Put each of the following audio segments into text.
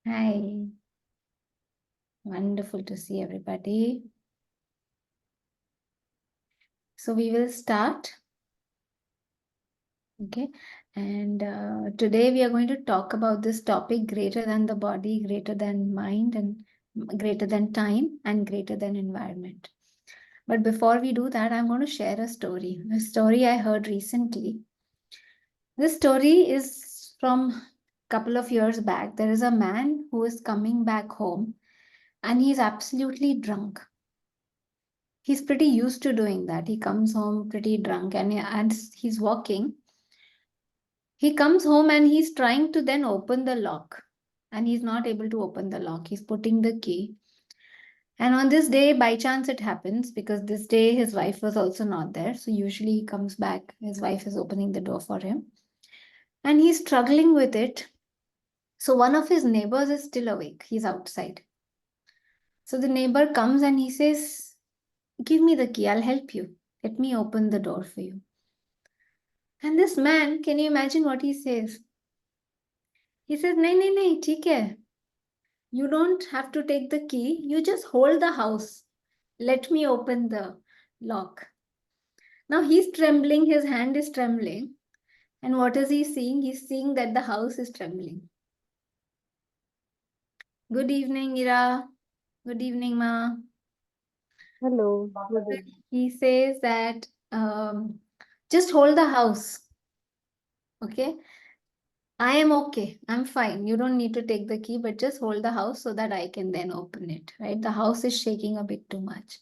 Hi, wonderful to see everybody. So we will start. Okay, and today we are going to talk about this topic greater than the body, greater than mind, and greater than time, and greater than environment. But before we do that, I'm going to share a story I heard recently. This story is from a couple of years back. There is a man who is coming back home and he's absolutely drunk. He's pretty used to doing that. He comes home pretty drunk and he's walking. He comes home and he's trying to then open the lock. And he's not able to open the lock. He's putting the key. And on this day, by chance, it happens because this day his wife was also not there. So usually he comes back, his wife is opening the door for him. And he's struggling with it. So one of his neighbors is still awake. He's outside. So the neighbor comes and he says, "Give me the key. I'll help you. Let me open the door for you." And this man, can you imagine what he says? He says, "Nahi, nahi, nahi, theek hai. You don't have to take the key. You just hold the house. Let me open the lock." Now he's trembling. His hand is trembling. And what is he seeing? He's seeing that the house is trembling. Good evening, Ira. Good evening, Ma. Hello, good evening. He says that just hold the house. Okay. I am okay. I'm fine. You don't need to take the key, but just hold the house so that I can then open it, right? The house is shaking a bit too much.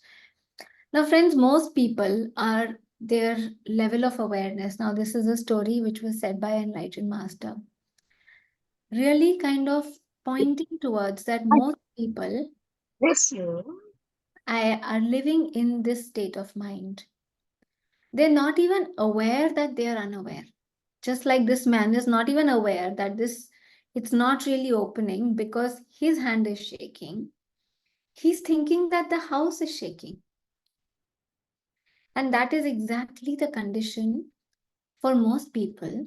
Now, friends, most people are their level of awareness. Now, this is a story which was said by Enlightened Master, really kind of pointing towards that most people Yes, you. are living in this state of mind. They're not even aware that they are unaware. Just like this man is not even aware that this it's not really opening because his hand is shaking. He's thinking that the house is shaking. And that is exactly the condition for most people.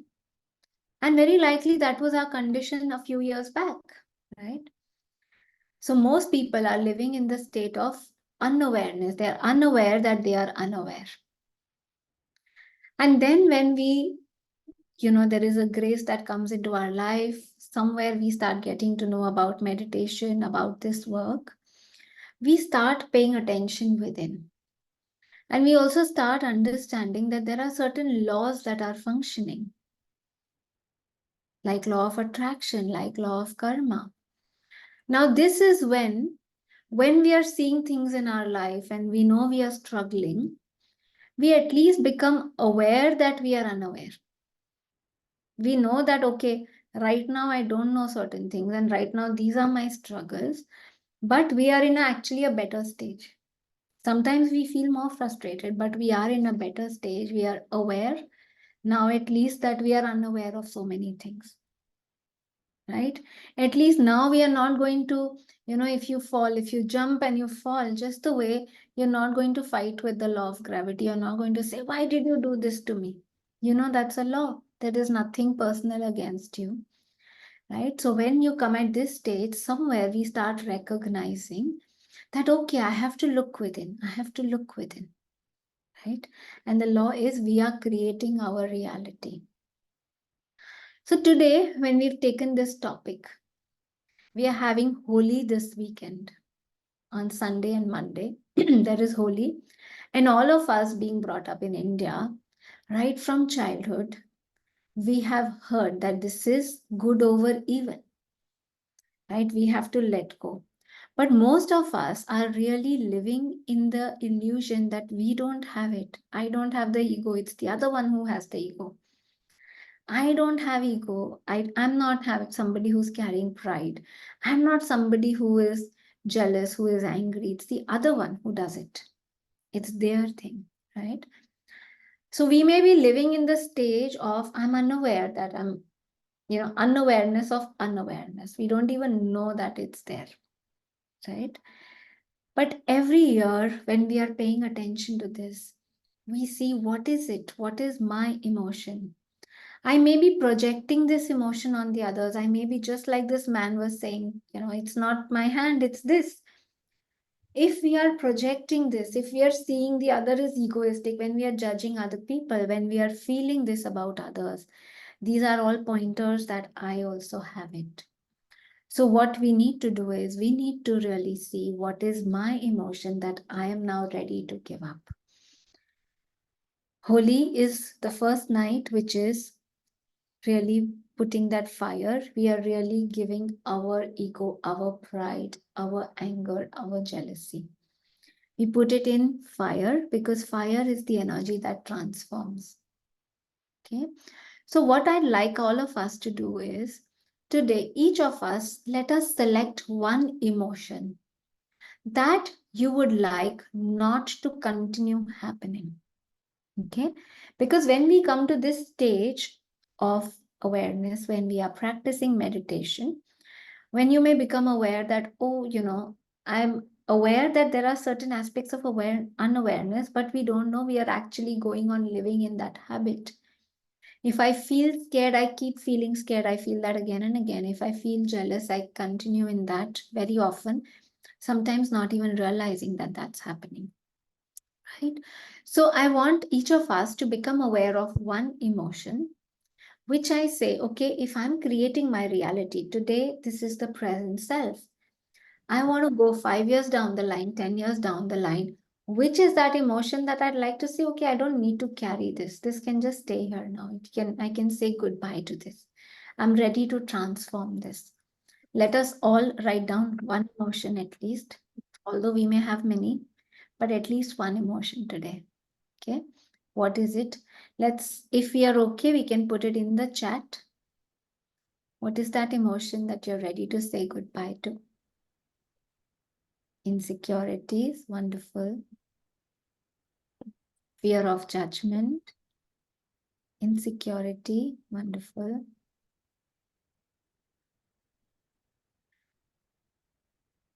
And very likely that was our condition a few years back, right? So most people are living in the state of unawareness. They are unaware that they are unaware. And then when there is a grace that comes into our life, somewhere we start getting to know about meditation, about this work, we start paying attention within. And we also start understanding that there are certain laws that are functioning, like law of attraction, like law of karma. Now, this is when we are seeing things in our life and we know we are struggling, we at least become aware that we are unaware. We know that, okay, right now I don't know certain things, and right now these are my struggles, but we are in actually a better stage. Sometimes we feel more frustrated, but we are in a better stage. We are aware now, at least, that we are unaware of so many things, right? At least now we are not going to, if you fall, if you jump and you fall, just the way, you're not going to fight with the law of gravity. You're not going to say, "Why did you do this to me?" That's a law. There is nothing personal against you, right? So when you come at this stage, somewhere we start recognizing that, okay, I have to look within. I have to look within, right? And the law is we are creating our reality. So today, when we've taken this topic, we are having Holi this weekend on Sunday and Monday. There is Holi. And all of us being brought up in India, right from childhood, we have heard that this is good over evil, right? We have to let go. But most of us are really living in the illusion that we don't have it. I don't have the ego. It's the other one who has the ego. I don't have ego. I'm not having somebody who's carrying pride. I'm not somebody who is jealous, who is angry. It's the other one who does it. It's their thing, right? So we may be living in the stage of I'm unaware that unawareness of unawareness. We don't even know that it's there, right? But every year when we are paying attention to this, we see what is it? What is my emotion? I may be projecting this emotion on the others. I may be just like this man was saying, it's not my hand, it's this. If we are projecting this, if we are seeing the other is egoistic, when we are judging other people, when we are feeling this about others, these are all pointers that I also have it. So, what we need to do is we need to really see what is my emotion that I am now ready to give up. Holi is the first night, which is really putting that fire. We are really giving our ego, our pride, our anger, our jealousy. We put it in fire because fire is the energy that transforms. Okay. So, what I'd like all of us to do is today, each of us, let us select one emotion that you would like not to continue happening. Okay. Because when we come to this stage of awareness, when we are practicing meditation, when you may become aware that, oh, I'm aware that there are certain aspects of unawareness, but we don't know we are actually going on living in that habit. If I feel scared, I keep feeling scared. I feel that again and again. If I feel jealous, I continue in that very often, sometimes not even realizing that that's happening. Right? So I want each of us to become aware of one emotion, which I say, okay, if I'm creating my reality today, this is the present self. I want to go 5 years down the line, 10 years down the line. Which is that emotion that I'd like to say, okay, I don't need to carry this. This can just stay here now. I can say goodbye to this. I'm ready to transform this. Let us all write down one emotion at least, although we may have many, but at least one emotion today. Okay. What is it? If we are okay, we can put it in the chat. What is that emotion that you're ready to say goodbye to? Insecurities, wonderful. Fear of judgment, insecurity, wonderful.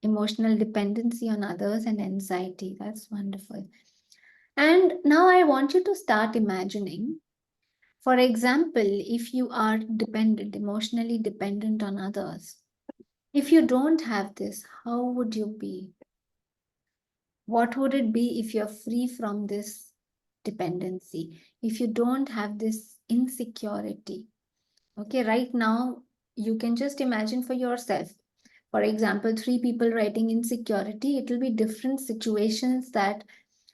Emotional dependency on others and anxiety, that's wonderful. And now I want you to start imagining, for example, if you are dependent, emotionally dependent on others, if you don't have this, how would you be? What would it be if you're free from this dependency? If you don't have this insecurity? Okay, right now, you can just imagine for yourself. For example, three people writing insecurity, it will be different situations that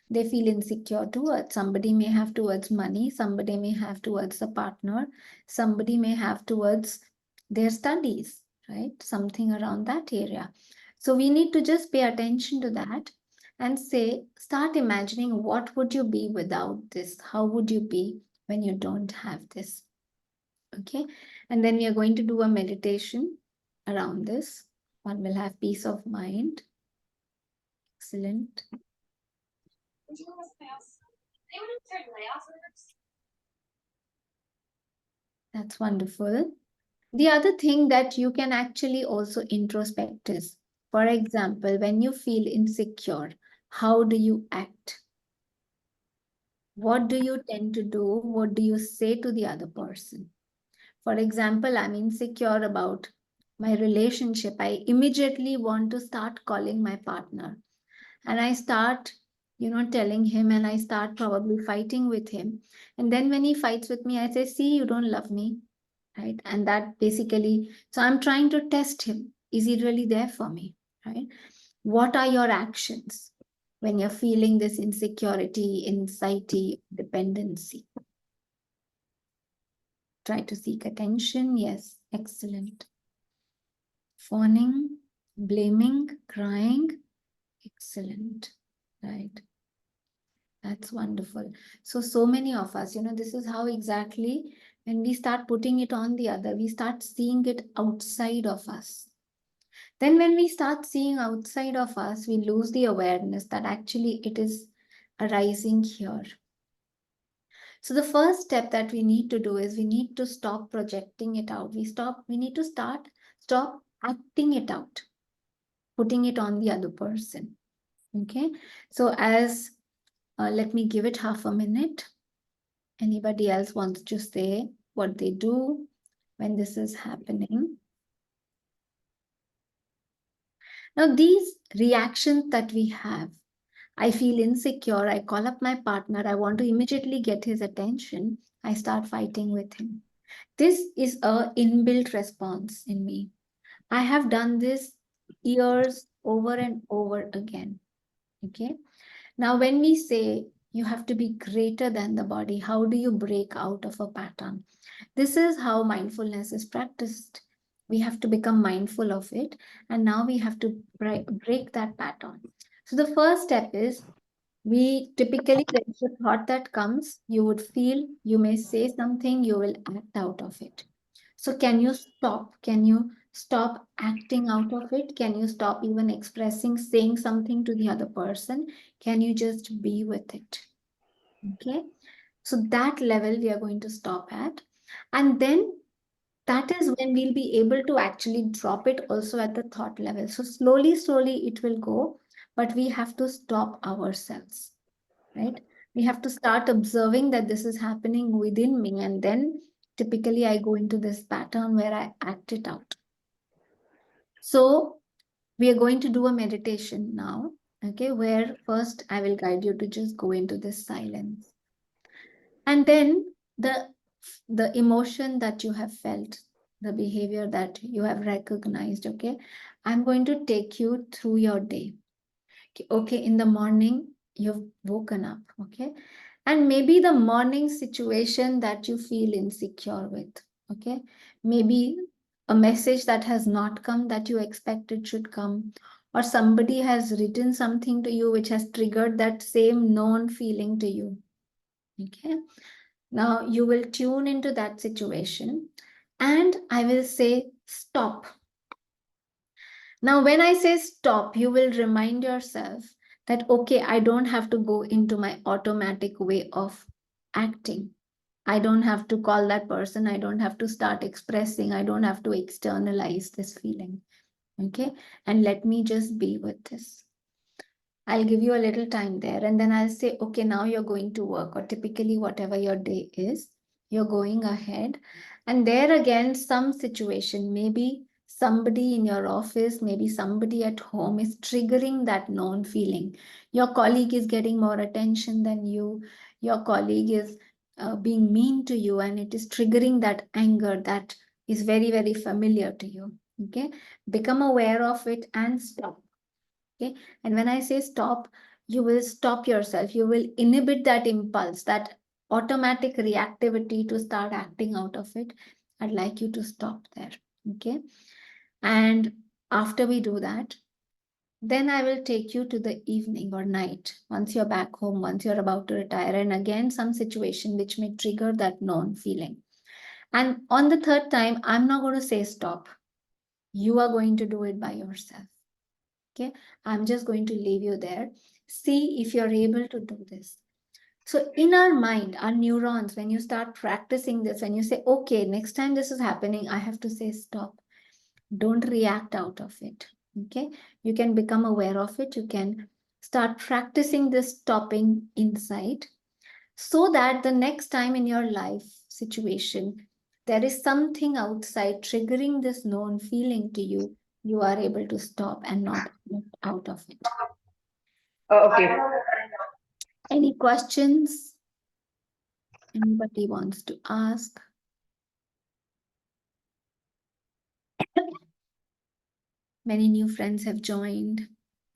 they feel insecure towards. Somebody may have towards money, somebody may have towards a partner, somebody may have towards their studies, right? Something around that area. So we need to just pay attention to that and say, start imagining what would you be without this? How would you be when you don't have this? Okay. And then we are going to do a meditation around this. One will have peace of mind. Excellent. That's wonderful. The other thing that you can actually also introspect is, for example, when you feel insecure, how do you act? What do you tend to do? What do you say to the other person? For example, I'm insecure about my relationship. I immediately want to start calling my partner and I start, telling him and I start probably fighting with him. And then when he fights with me, I say, see, you don't love me, right? And that basically, so I'm trying to test him. Is he really there for me, right? What are your actions when you're feeling this insecurity, anxiety, dependency? Try to seek attention. Yes, excellent. Fawning, blaming, crying. Excellent, right? That's wonderful. So many of us, this is how exactly when we start putting it on the other, we start seeing it outside of us. Then, when we start seeing outside of us, we lose the awareness that actually it is arising here. So, the first step that we need to do is we need to stop projecting it out. We need to stop acting it out, putting it on the other person. Okay. So, let me give it half a minute. Anybody else wants to say? what they do when this is happening. Now, these reactions that we have, I feel insecure, I call up my partner, I want to immediately get his attention, I start fighting with him. This is a inbuilt response in me. I have done this years over and over again. Okay. Now, when we say you have to be greater than the body, how do you break out of a pattern? This is how mindfulness is practiced. We have to become mindful of it, and now we have to break that pattern. So, the first step is we typically, there is a thought that comes, you would feel, you may say something, you will act out of it. So, can you stop? Can you stop acting out of it? Can you stop even expressing, saying something to the other person? Can you just be with it? Okay. So, that level we are going to stop at. And then that is when we'll be able to actually drop it also at the thought level. So, slowly, it will go, but we have to stop ourselves, right? We have to start observing that this is happening within me, and then typically I go into this pattern where I act it out. So we are going to do a meditation now, okay, where first I will guide you to just go into this silence, and then the emotion that you have felt, the behavior that you have recognized, okay, I'm going to take you through your day. Okay, in the morning, you've woken up, okay? And maybe the morning situation that you feel insecure with, okay? Maybe a message that has not come that you expected should come, or somebody has written something to you which has triggered that same known feeling to you, okay? Now you will tune into that situation, and I will say, stop. Now, when I say stop, you will remind yourself that, okay, I don't have to go into my automatic way of acting. I don't have to call that person. I don't have to start expressing. I don't have to externalize this feeling. Okay. And let me just be with this. I'll give you a little time there, and then I'll say, okay, now you're going to work, or typically whatever your day is, you're going ahead. And there again, some situation, maybe somebody in your office, maybe somebody at home is triggering that known feeling. Your colleague is getting more attention than you, your colleague is being mean to you, and it is triggering that anger that is very, very familiar to you. Okay, become aware of it and stop. Okay. And when I say stop, you will stop yourself. You will inhibit that impulse, that automatic reactivity to start acting out of it. I'd like you to stop there. Okay. And after we do that, then I will take you to the evening or night, once you're back home, once you're about to retire, and again, some situation which may trigger that known feeling. And on the third time, I'm not going to say stop. You are going to do it by yourself. Okay, I'm just going to leave you there. See if you're able to do this. So, in our mind, our neurons, when you start practicing this, when you say, okay, next time this is happening, I have to say stop. Don't react out of it. Okay, you can become aware of it. You can start practicing this stopping inside, so that the next time in your life situation, there is something outside triggering this known feeling to you, you are able to stop and not act out of it. Okay. Any questions anybody wants to ask? Many new friends have joined.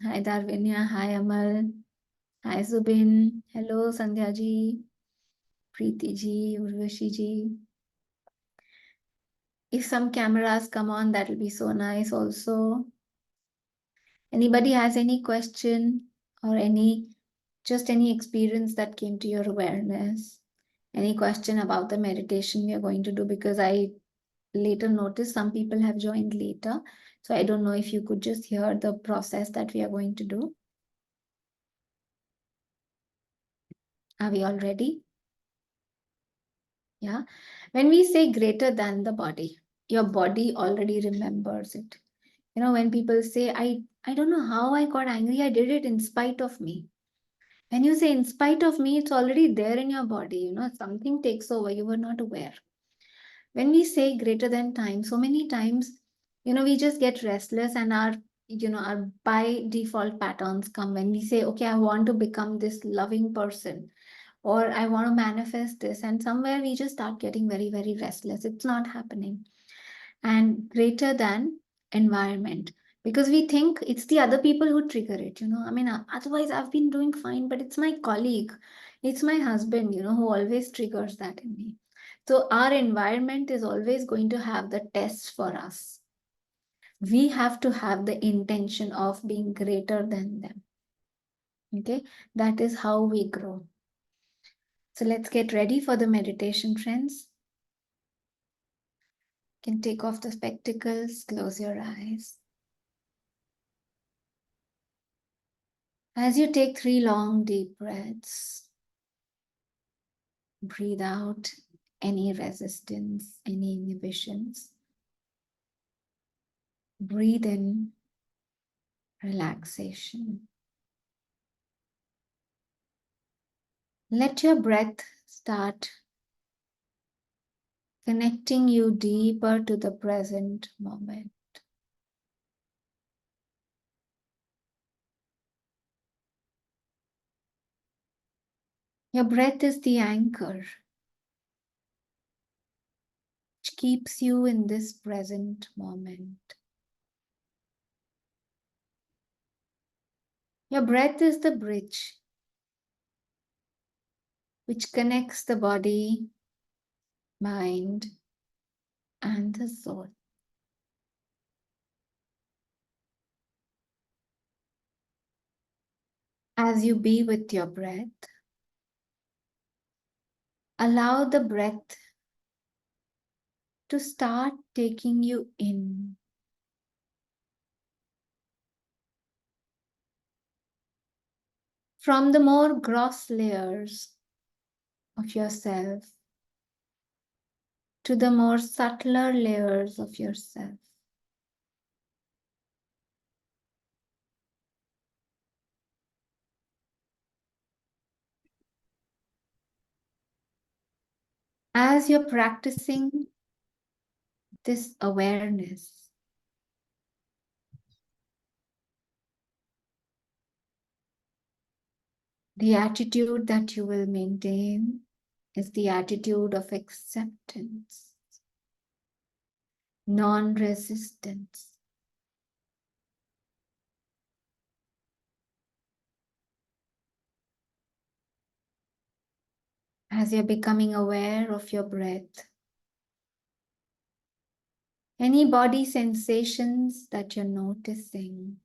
Hi Darvinya, hi Amal, hi Zubin, hello Sandhya ji, Preeti ji, Urvashi ji. If some cameras come on, that will be so nice also. Anybody has any question or any experience that came to your awareness? Any question about the meditation we are going to do? Because I later noticed some people have joined later. So I don't know if you could just hear the process that we are going to do. Are we all ready? Yeah. When we say greater than the body, your body already remembers it. You know, when people say, I don't know how I got angry, I did it in spite of me. When you say in spite of me, it's already there in your body. You know, something takes over, you were not aware. When we say greater than time, so many times, we just get restless, and our by default patterns come when we say, okay, I want to become this loving person, or I want to manifest this, and somewhere we just start getting very, very restless. It's not happening. And greater than environment, because we think it's the other people who trigger it. I mean, otherwise I've been doing fine, but it's my colleague, it's my husband, who always triggers that in me. So our environment is always going to have the test for us. We have to have the intention of being greater than them. Okay, that is how we grow. So let's get ready for the meditation, friends. You can take off the spectacles, close your eyes. As you take 3 long, deep breaths, breathe out any resistance, any inhibitions. Breathe in relaxation. Let your breath start connecting you deeper to the present moment. Your breath is the anchor which keeps you in this present moment. Your breath is the bridge which connects the body, mind, and the soul. As you be with your breath, allow the breath to start taking you in. From the more gross layers of yourself to the more subtler layers of yourself. As you're practicing this awareness, the attitude that you will maintain is the attitude of acceptance, non-resistance. As you're becoming aware of your breath, any body sensations that you're noticing,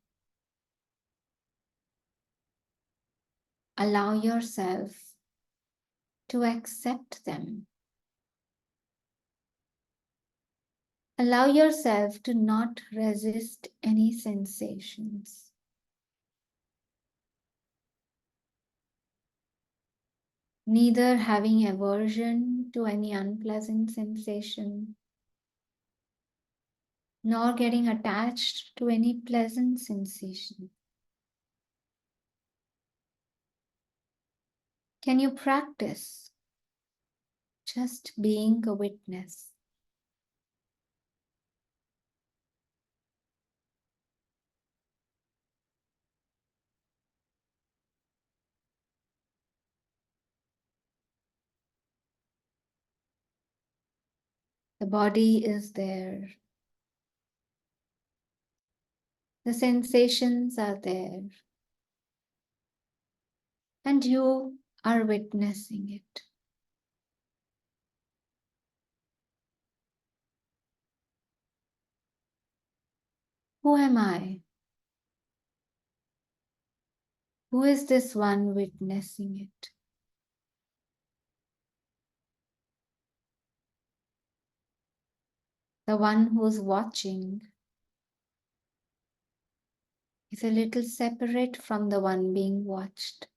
allow yourself to accept them. Allow yourself to not resist any sensations. Neither having aversion to any unpleasant sensation, nor getting attached to any pleasant sensation. Can you practice just being a witness? The body is there. The sensations are there. And you are witnessing it. Who am I? Who is this one witnessing it? The one who's watching is a little separate from the one being watched.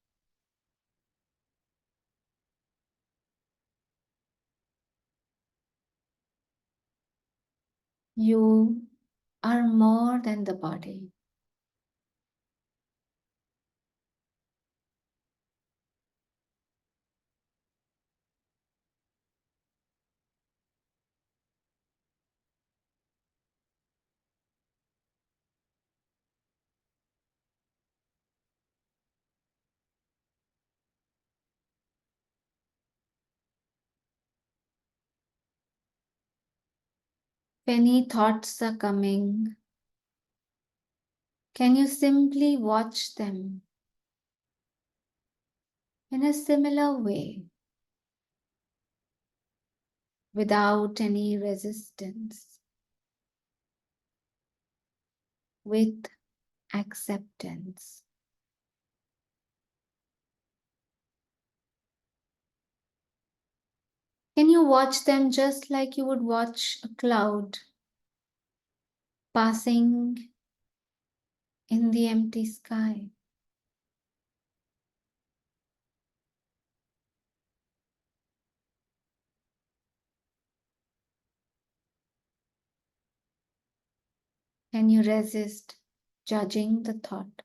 You are more than the body. If any thoughts are coming, can you simply watch them in a similar way without any resistance, with acceptance? Can you watch them just like you would watch a cloud passing in the empty sky? Can you resist judging the thought?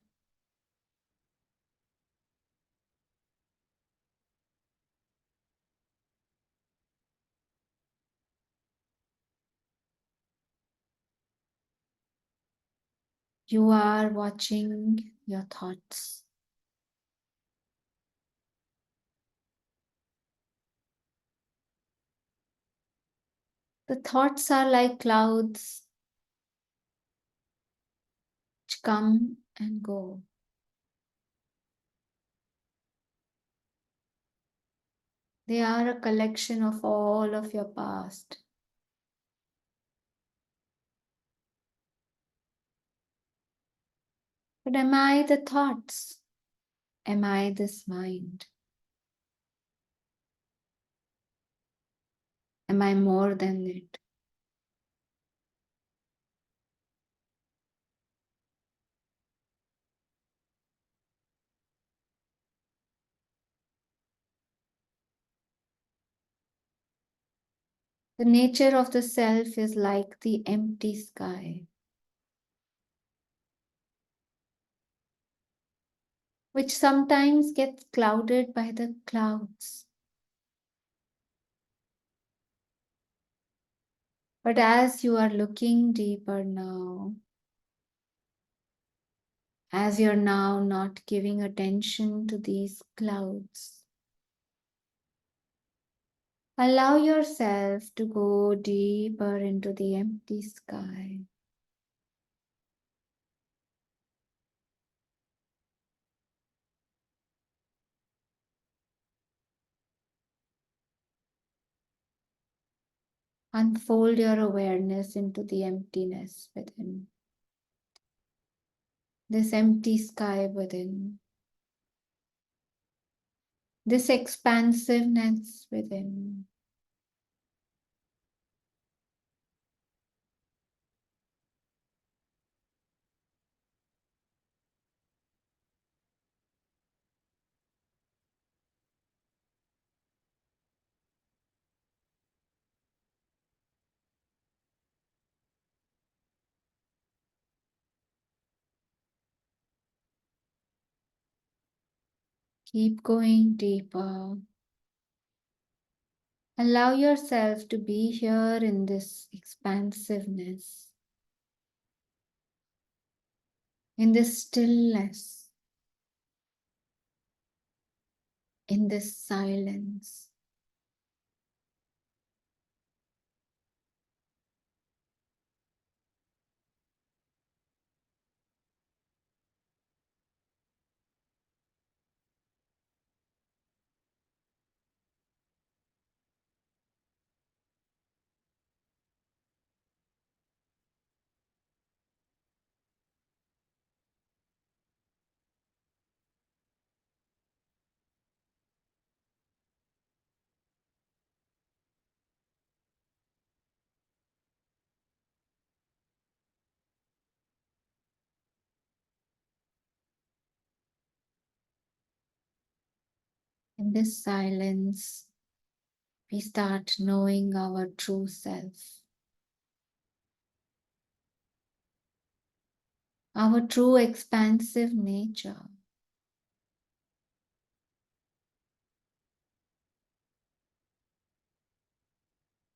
You are watching your thoughts. The thoughts are like clouds which come and go. They are a collection of all of your past. But am I the thoughts? Am I this mind? Am I more than it? The nature of the self is like the empty sky, which sometimes gets clouded by the clouds. But as you are looking deeper now, as you're now not giving attention to these clouds, allow yourself to go deeper into the empty sky. Unfold your awareness into the emptiness within, this empty sky within, this expansiveness within. Keep going deeper. Allow yourself to be here in this expansiveness, in this stillness, in this silence. In this silence, we start knowing our true self, our true expansive nature.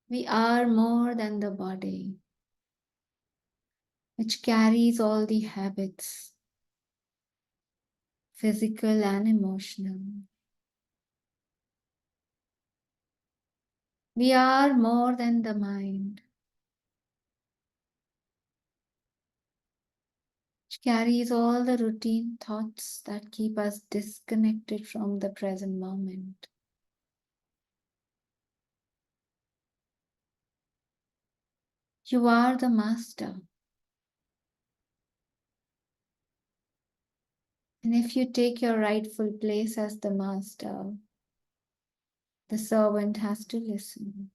We are more than the body, which carries all the habits, physical and emotional. We are more than the mind, carries all the routine thoughts that keep us disconnected from the present moment. You are the master. And if you take your rightful place as the master, the servant has to listen.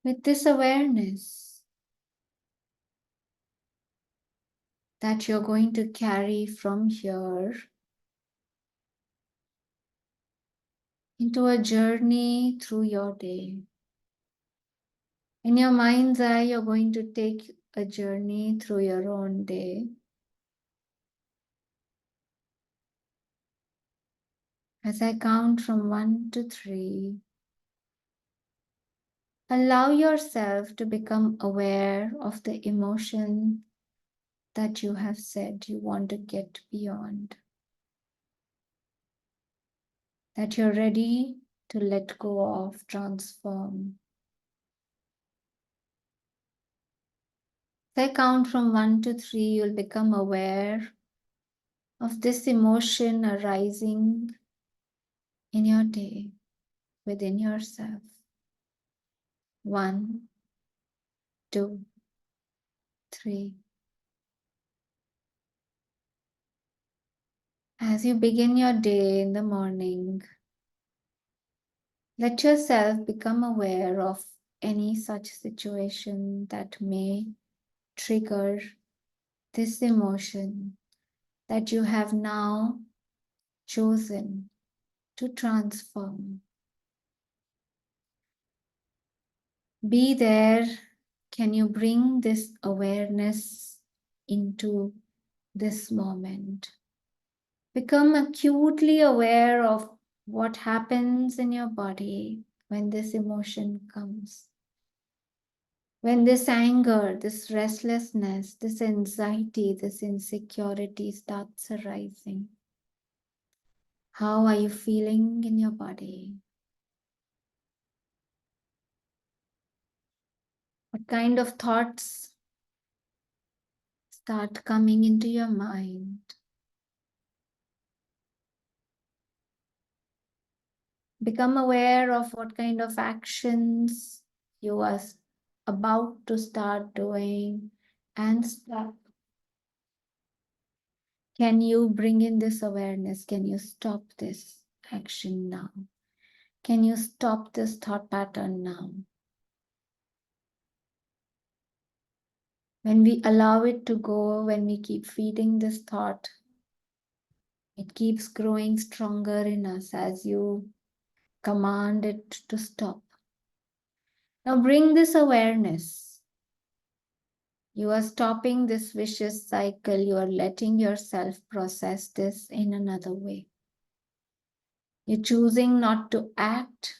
With this awareness that you're going to carry from here into a journey through your day. In your mind's eye, you're going to take a journey through your own day. As I count from 1 to 3, allow yourself to become aware of the emotion that you have said you want to get beyond. That you're ready to let go of, transform. As I count from 1 to 3, you'll become aware of this emotion arising in your day, within yourself. 1, 2, 3. As you begin your day in the morning, let yourself become aware of any such situation that may trigger this emotion that you have now chosen to transform. Be there. Can you bring this awareness into this moment? Become acutely aware of what happens in your body when this emotion comes. When this anger, this restlessness, this anxiety, this insecurity starts arising. How are you feeling in your body? What kind of thoughts start coming into your mind? Become aware of what kind of actions you are about to start doing and stop. Can you bring in this awareness? Can you stop this action now? Can you stop this thought pattern now? When we allow it to go, when we keep feeding this thought, it keeps growing stronger in us as you command it to stop. Now bring this awareness. You are stopping this vicious cycle. You are letting yourself process this in another way. You're choosing not to act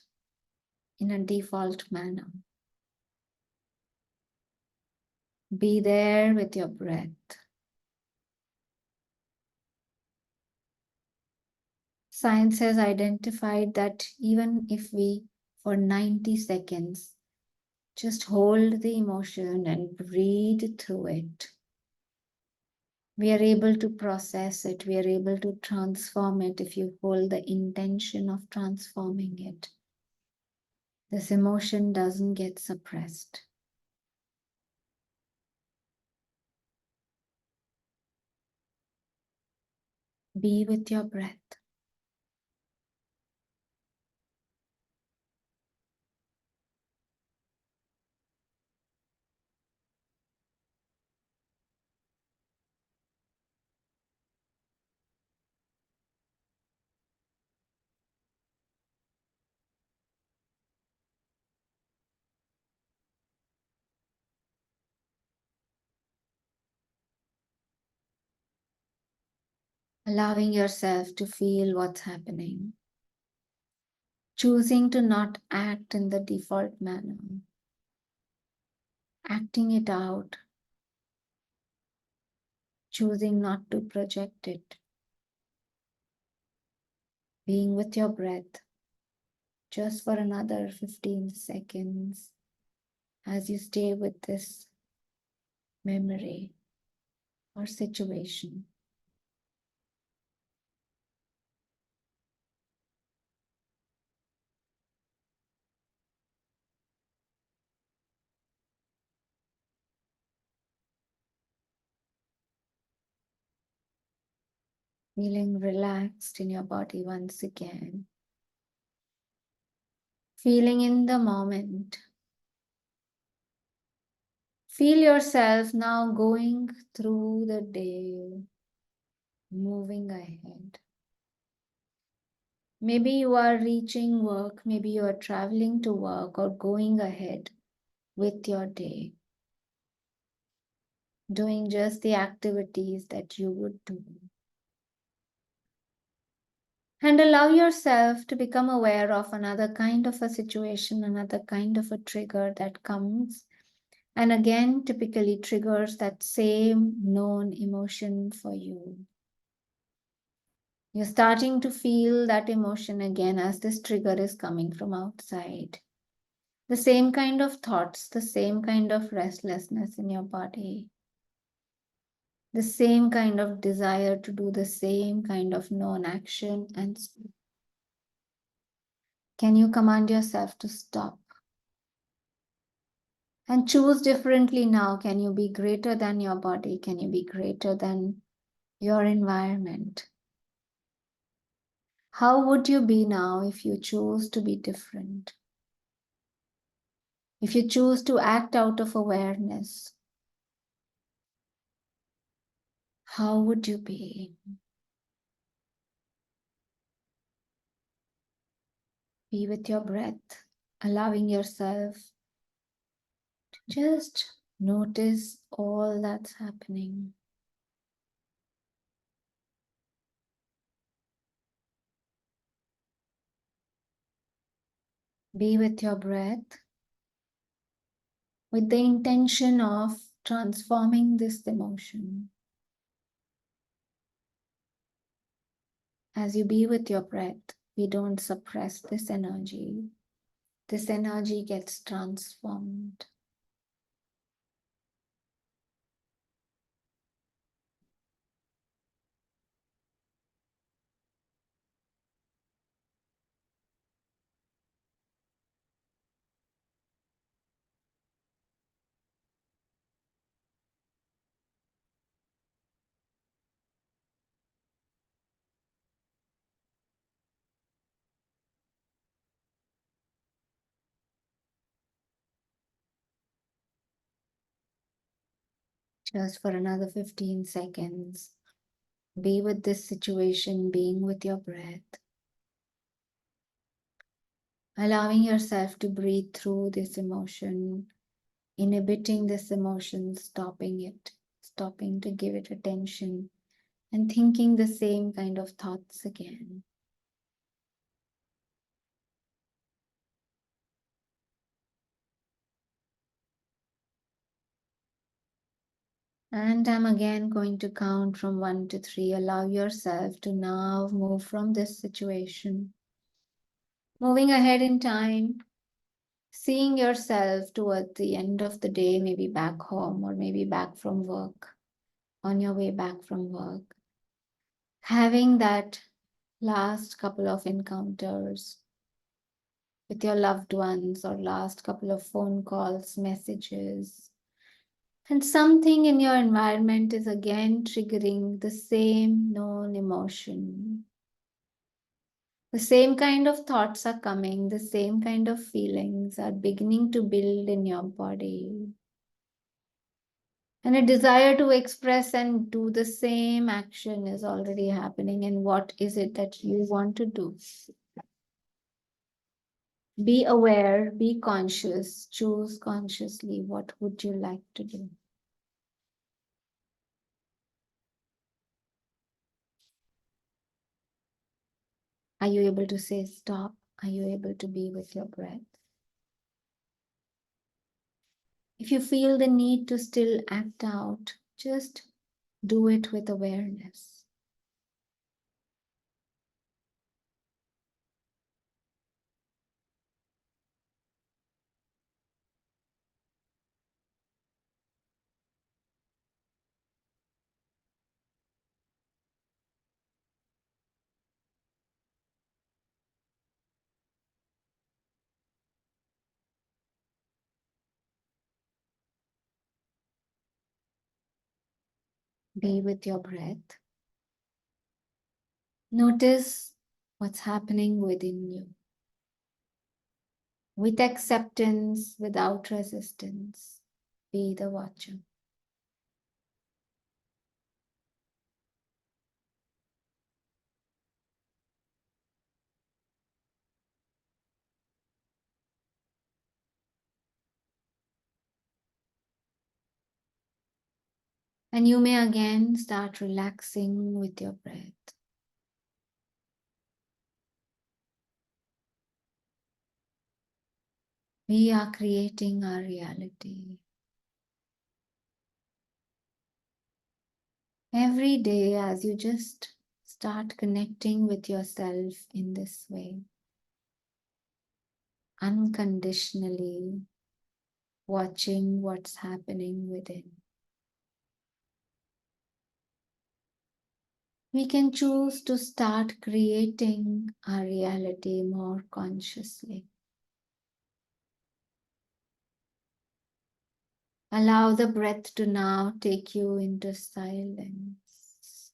in a default manner. Be there with your breath. Science has identified that even if we, for 90 seconds, just hold the emotion and breathe through it, we are able to process it. We are able to transform it if you hold the intention of transforming it. This emotion doesn't get suppressed. Be with your breath. Allowing yourself to feel what's happening. Choosing to not act in the default manner. Acting it out. Choosing not to project it. being with your breath just for another 15 seconds as you stay with this memory or situation. Feeling relaxed in your body once again. Feeling in the moment. Feel yourself now going through the day, moving ahead. Maybe you are reaching work, maybe you are traveling to work or going ahead with your day, doing just the activities that you would do. And allow yourself to become aware of another kind of a situation, another kind of a trigger that comes and again typically triggers that same known emotion for you. You're starting to feel that emotion again as this trigger is coming from outside. The same kind of thoughts, the same kind of restlessness in your body, the same kind of desire to do the same kind of known action. And can you command yourself to stop and choose differently now? Can you be greater than your body? Can you be greater than your environment? How would you be now if you choose to be different? If you choose to act out of awareness, how would you be? Be with your breath, allowing yourself to just notice all that's happening. Be with your breath with the intention of transforming this emotion. As you be with your breath, we don't suppress this energy. This energy gets transformed. Just for another 15 seconds, be with this situation, being with your breath, allowing yourself to breathe through this emotion, inhibiting this emotion, stopping it, stopping to give it attention, and thinking the same kind of thoughts again. And I'm again going to count from 1 to 3. Allow yourself to now move from this situation, moving ahead in time, seeing yourself toward the end of the day, maybe back home or maybe back from work, on your way back from work, having that last couple of encounters with your loved ones or last couple of phone calls, messages, and something in your environment is again triggering the same known emotion. The same kind of thoughts are coming, the same kind of feelings are beginning to build in your body. And a desire to express and do the same action is already happening. And what is it that you want to do? Be aware, be conscious, choose consciously what would you like to do. Are you able to say stop? Are you able to be with your breath? If you feel the need to still act out, just do it with awareness. Be with your breath. Notice what's happening within you. With acceptance, without resistance, be the watcher. And you may again start relaxing with your breath. We are creating our reality. Every day, as you just start connecting with yourself in this way, unconditionally watching what's happening within, we can choose to start creating our reality more consciously. Allow the breath to now take you into silence.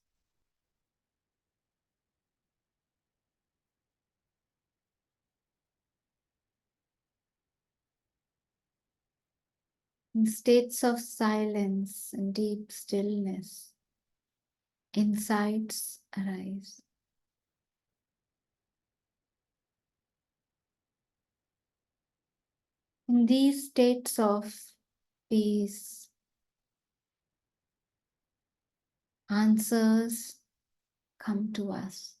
In states of silence and deep stillness, insights arise. In these states of peace, answers come to us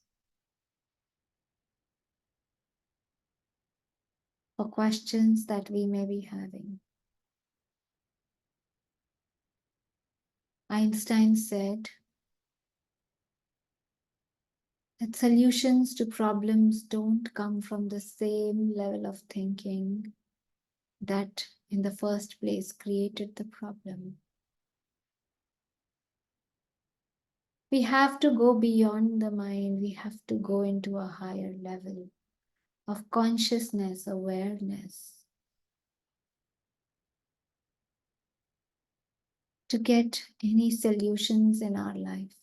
for questions that we may be having. Einstein said that solutions to problems don't come from the same level of thinking that in the first place created the problem. We have to go beyond the mind, we have to go into a higher level of consciousness, awareness, to get any solutions in our life.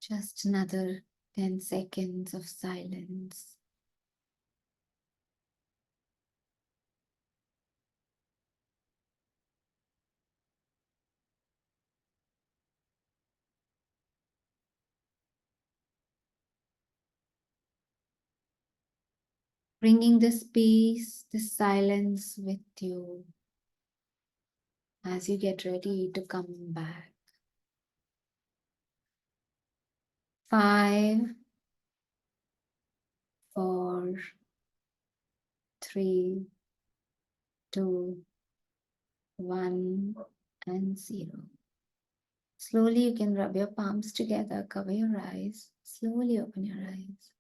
Just another 10 seconds of silence. Bringing this peace, this silence with you as you get ready to come back. 5, 4, 3, 2, 1, and 0. Slowly you can rub your palms together, cover your eyes, slowly open your eyes.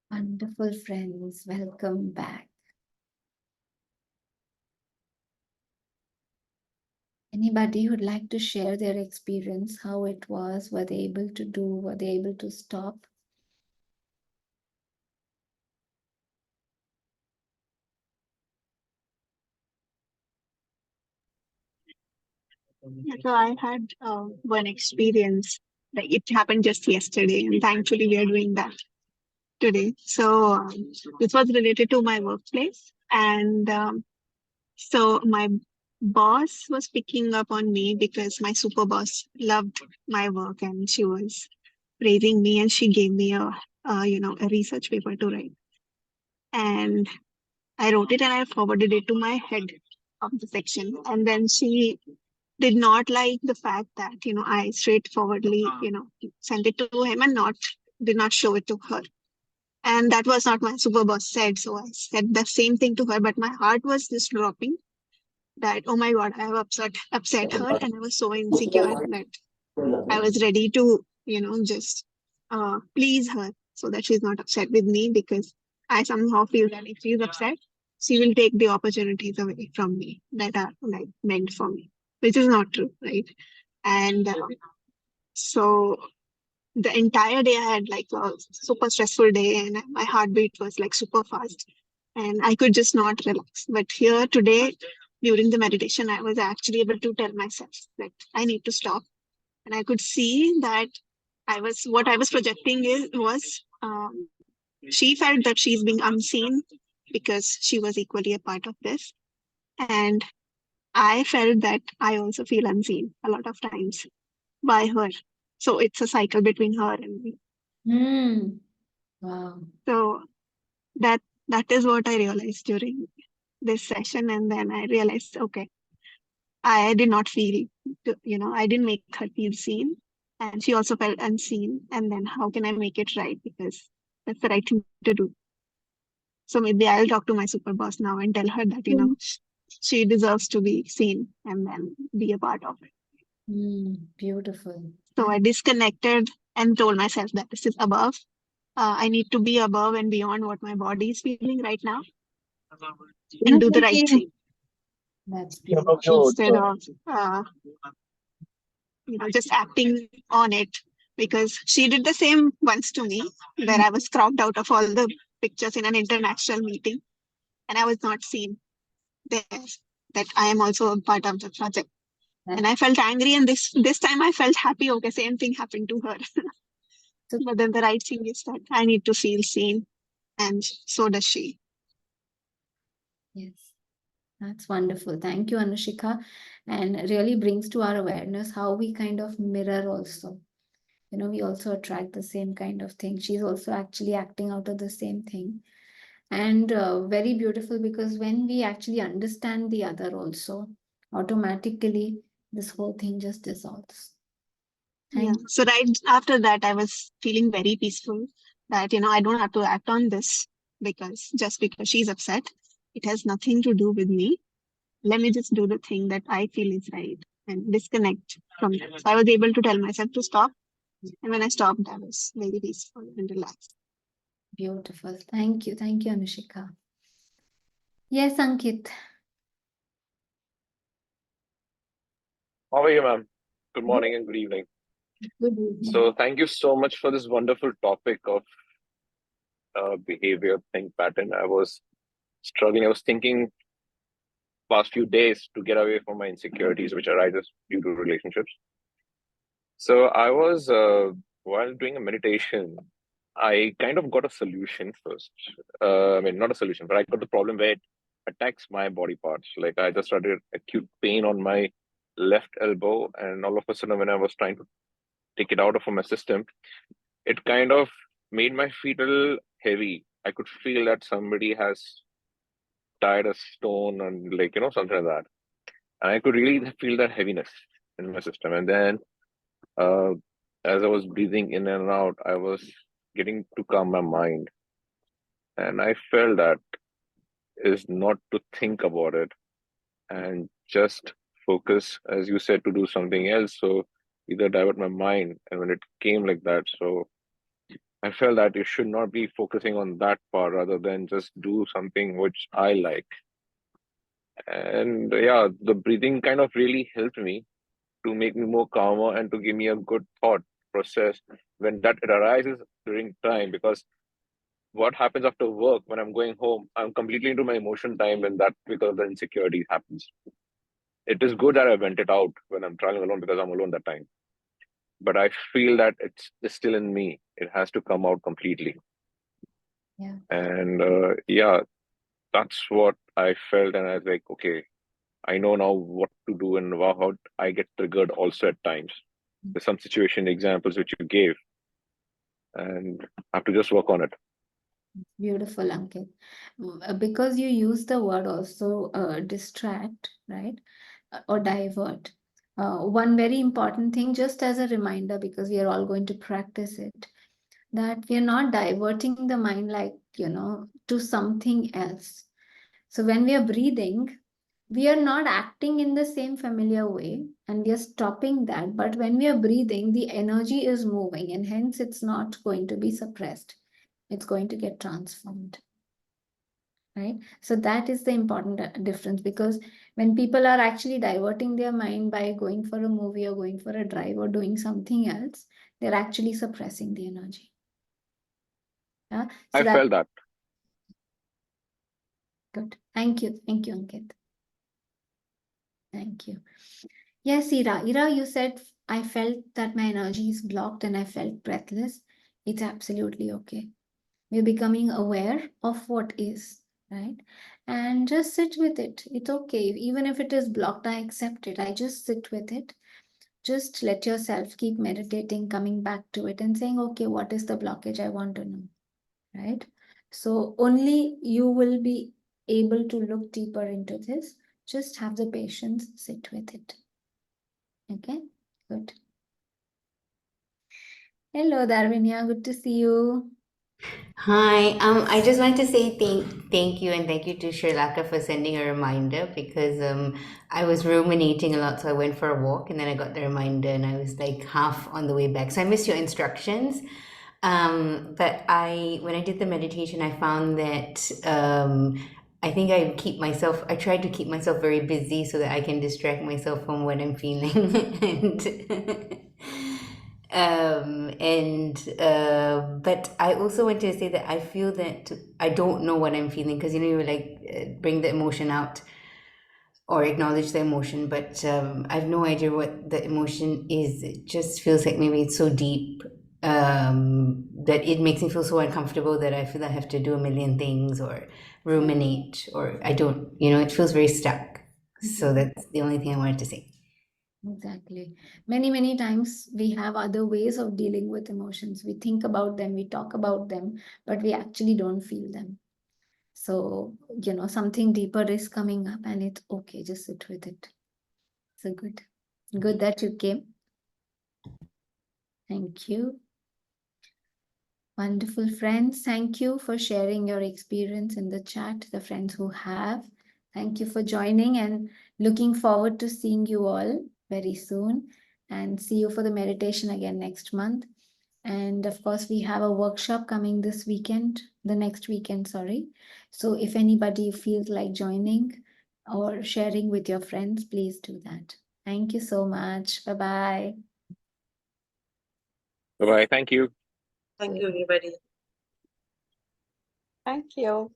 Wonderful friends, welcome back. Anybody who'd like to share their experience, how it was, were they able to do, were they able to stop? So I had one experience, like it happened just yesterday, and thankfully we are doing that today. So this was related to my workplace, and so my boss was picking up on me because my super boss loved my work, and she was praising me, and she gave me a research paper to write, and I wrote it and I forwarded it to my head of the section, and then she did not like the fact that I straightforwardly sent it to him and not did not show it to her. And that was not my super boss said. So I said the same thing to her, but my heart was just dropping that, oh my God, I have upset her. And I was so insecure that I was ready to, just please her so that she's not upset with me, because I somehow feel that if she's upset, she will take the opportunities away from me that are like meant for me, which is not true, right? And so the entire day I had like a super stressful day, and my heartbeat was like super fast, and I could just not relax. But here today, during the meditation, I was actually able to tell myself that I need to stop, and I could see that what I was projecting was she felt that she's being unseen because she was equally a part of this, and I felt that I also feel unseen a lot of times by her. So it's a cycle between her and me. Hmm. Wow. So that that is what I realized during this session, and then I realized, okay, I did not feel, I didn't make her feel seen, and she also felt unseen. And then how can I make it right? Because that's the right thing to do. So maybe I'll talk to my super boss now and tell her that, she deserves to be seen and then be a part of it. Beautiful. So I disconnected and told myself that this is above. I need to be above and beyond what my body is feeling right now and do the right thing That's beautiful. instead of just acting on it, because she did the same once to me, where I was cropped out of all the pictures in an international meeting, and I was not seen there that I am also a part of the project. And I felt angry, and this time I felt happy. Okay, same thing happened to her. But then the right thing is that I need to feel seen, and so does she. Yes. That's wonderful. Thank you, Anushika. And really brings to our awareness how we kind of mirror also. We also attract the same kind of thing. She's also actually acting out of the same thing. And very beautiful, because when we actually understand the other also, automatically this whole thing just dissolves. Yeah. Thank So right after that, I was feeling very peaceful that, I don't have to act on this just because she's upset. It has nothing to do with me. Let me just do the thing that I feel is right and disconnect from that. So I was able to tell myself to stop. And when I stopped, I was very peaceful and relaxed. Beautiful. Thank you. Thank you, Anushika. Yes, Ankit. How are you, ma'am? Good morning and good evening. Good evening. So, thank you so much for this wonderful topic of behavior, think pattern. I was struggling. I was thinking past few days to get away from my insecurities, which arises due to relationships. So, I was while doing a meditation, I kind of got a solution first. I mean, not a solution, but I got the problem where it attacks my body parts. Like I just started acute pain on my left elbow, and all of a sudden, when I was trying to take it out of my system, it kind of made my feet a little heavy. I could feel that somebody has tied a stone and something like that. And I could really feel that heaviness in my system. And then uh, as I was breathing in and out, I was getting to calm my mind. And I felt that is not to think about it and just focus, as you said, to do something else. So either divert my mind. And when it came like that, so I felt that you should not be focusing on that part rather than just do something which I like. And yeah, the breathing kind of really helped me to make me more calmer and to give me a good thought process when that arises during time. Because what happens after work when I'm going home, I'm completely into my emotion time when that because the insecurity happens. It is good that I vent it out when I'm traveling alone because I'm alone that time. But I feel that it's still in me. It has to come out completely. Yeah. And yeah, that's what I felt, and I was like, okay, I know now what to do and how I get triggered also at times. There's some situation examples which you gave, and I have to just work on it. Beautiful, Ankit. Because you use the word also distract, right? Or divert. One very important thing, just as a reminder, because we are all going to practice it. that we are not diverting the mind like, to something else. So when we are breathing, we are not acting in the same familiar way and we are stopping that. But when we are breathing, the energy is moving and hence it's not going to be suppressed. It's going to get transformed. Right? So that is the important difference, because when people are actually diverting their mind by going for a movie or going for a drive or doing something else, they're actually suppressing the energy. Yeah. So I that's felt that. good. Thank you. Thank you, Ankit. Thank you. Yes, Ira. Ira, you said I felt that my energy is blocked and I felt breathless. It's absolutely okay. We're becoming aware of what is, right? And just sit with it. It's okay. Even if it is blocked, I accept it. I just sit with it. Just let yourself keep meditating, coming back to it and saying, okay, what is the blockage? I want to know, right? So only you will be able to look deeper into this. Just have the patience, sit with it. Okay, good. Hello, Darvinia. Good to see you. Hi, I just wanted to say thank you and thank you to Sherlaka for sending a reminder because I was ruminating a lot, so I went for a walk and then I got the reminder and I was like half on the way back. So I missed your instructions. But when I did the meditation, I found that I think I tried to keep myself very busy so that I can distract myself from what I'm feeling. But I also want to say that I feel that I don't know what I'm feeling because you were like bring the emotion out or acknowledge the emotion, but I have no idea what the emotion is. It just feels like maybe it's so deep that it makes me feel so uncomfortable that I feel I have to do a million things or ruminate or I don't, it feels very stuck. So that's the only thing I wanted to say. Exactly. Many, many times we have other ways of dealing with emotions. We think about them, we talk about them, but we actually don't feel them. So, something deeper is coming up and it's okay. Just sit with it. So good. Good that you came. Thank you. Wonderful friends. Thank you for sharing your experience in the chat. The friends who have. Thank you for joining and looking forward to seeing you all very soon and see you for the meditation again next month. And of course, we have a workshop coming this weekend, the next weekend, sorry. So if anybody feels like joining or sharing with your friends, please do that. Thank you so much. Bye-bye. Bye bye. Thank you. Thank you, everybody. Thank you.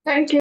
Thank you.